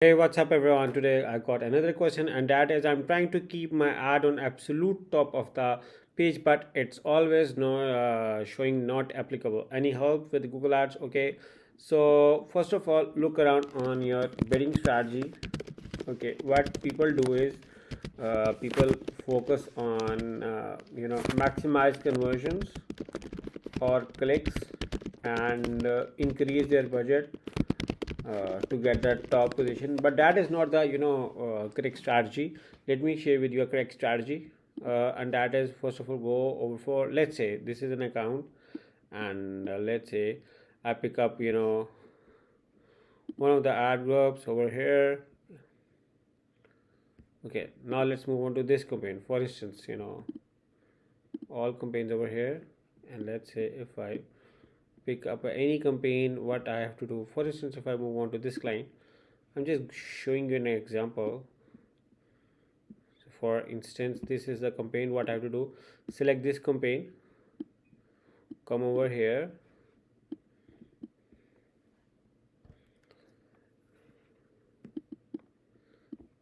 Hey, what's up, everyone? Today I got another question, and that is I'm trying to keep my ad on absolute top of the page, but it's always no showing not applicable. Any help with Google Ads? Okay, so first of all, look around on your bidding strategy. Okay, what people do is people focus on maximize conversions or clicks and increase their budget to get that top position, but that is not the correct strategy. Let me share with you a correct strategy, and that is, first of all, go over for, let's say this is an account, and let's say I pick up one of the ad groups over here. Okay, now let's move on to this campaign. For instance, all campaigns over here, and let's say if I pick up any campaign, what I have to do. For instance, if I move on to this client, I'm just showing you an example. So for instance, this is the campaign. What I have to do, select this campaign, come over here,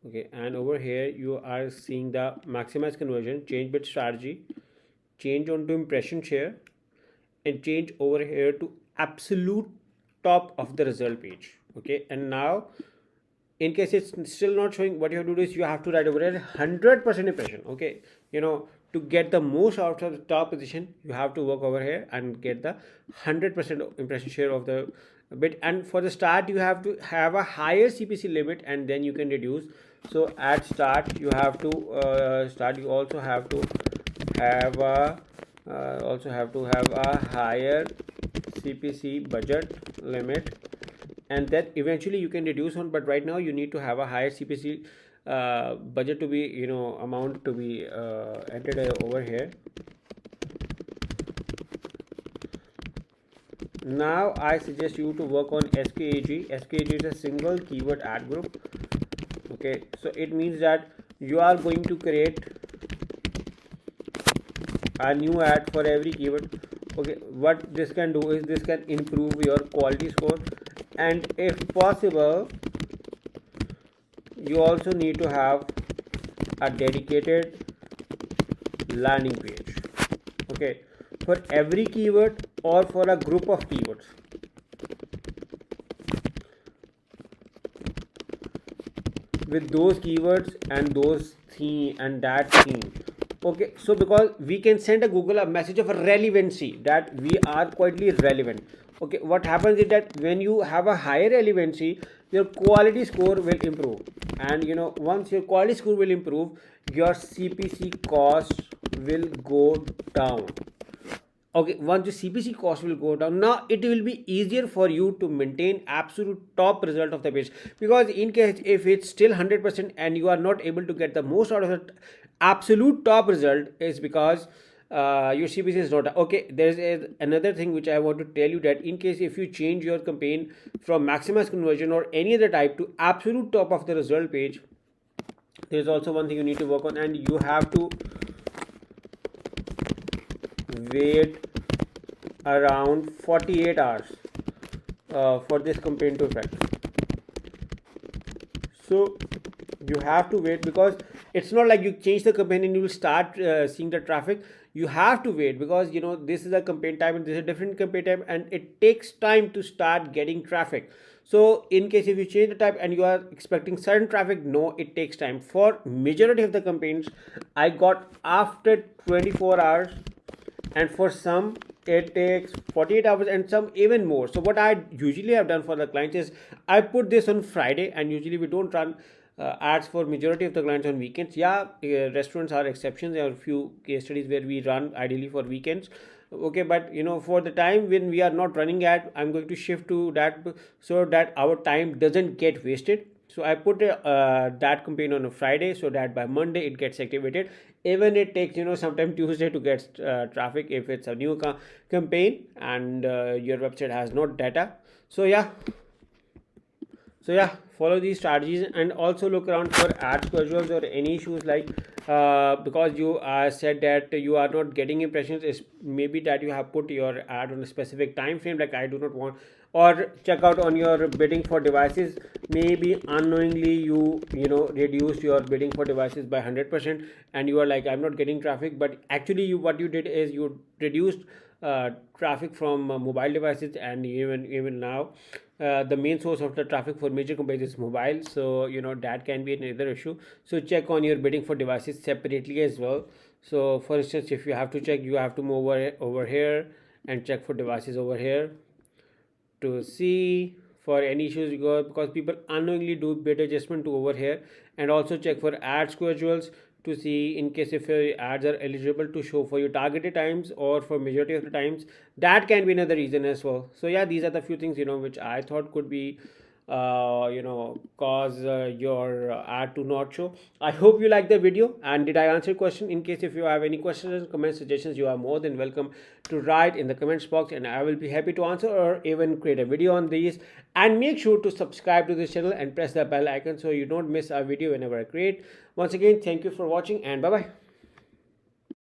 okay, and over here you are seeing the maximize conversion, change bid strategy, change onto impression share, and change over here to absolute top of the result page. Okay, and now in case it's still not showing, what you have to do is you have to write over here 100% impression. Okay, to get the most out of the top position, you have to work over here and get the 100% impression share of the bit. And for the start, you have to have a higher CPC limit, and then you can reduce. So at start, you have to start. You also have to have a higher CPC budget limit, and that eventually you can reduce on, but right now you need to have a higher CPC budget to be amount to be entered over here. Now I suggest you to work on SKAG. SKAG is a single keyword ad group. Okay, so it means that you are going to create a new ad for every keyword. Okay, what this can do is this can improve your quality score, and if possible, you also need to have a dedicated landing page, okay, for every keyword or for a group of keywords. With those keywords and those theme and that theme. Okay, so because we can send a Google a message of a relevancy that we are quietly relevant. Okay, what happens is that when you have a higher relevancy, your quality score will improve, and once your quality score will improve, your CPC cost will go down. Okay, once the CPC cost will go down, now it will be easier for you to maintain absolute top result of the page, because in case if it's still 100% and you are not able to get the most out of the absolute top result, is because your CPC is not okay. There is another thing which I want to tell you, that in case if you change your campaign from maximize conversion or any other type to absolute top of the result page, there's also one thing you need to work on, and you have to wait around 48 hours for this campaign to affect. So you have to wait, because it's not like you change the campaign and you will start seeing the traffic. You have to wait, because this is a campaign type and this is a different campaign type, and it takes time to start getting traffic. So in case if you change the type and you are expecting certain traffic, no, it takes time. For majority of the campaigns, I got after 24 hours, and for some it takes 48 hours, and some even more. So what I usually have done for the clients is I put this on Friday, and usually we don't run ads for majority of the clients on weekends. Yeah, restaurants are exceptions. There are a few case studies where we run ideally for weekends. Okay, but for the time when we are not running ad, I'm going to shift to that, so that our time doesn't get wasted. So I put that campaign on a Friday, so that by Monday it gets activated. Even it takes sometime Tuesday to get traffic if it's a new campaign and your website has no data. So yeah, So yeah, follow these strategies, and also look around for ad schedules or any issues like because you said that you are not getting impressions, is maybe that you have put your ad on a specific time frame, like I do not want. Or check out on your bidding for devices, maybe unknowingly you reduced your bidding for devices by 100%, and you are like, I'm not getting traffic, but actually what you did is you reduced traffic from mobile devices. And even now the main source of the traffic for major companies is mobile, so that can be another issue. So check on your bidding for devices separately as well. So for instance, if you have to check, you have to move over here and check for devices over here to see for any issues, because people unknowingly do bid adjustment to over here. And also check for ad schedules to see in case if your ads are eligible to show for your targeted times or for majority of the times. That can be another reason as well. So yeah, these are the few things which I thought could be cause your ad to not show. I hope you liked the video, and did I answer your question? In case if you have any questions, comments, suggestions, you are more than welcome to write in the comments box, and I will be happy to answer or even create a video on these. And make sure to subscribe to this channel and press the bell icon so you don't miss a video whenever I create. Once again, thank you for watching, and bye bye.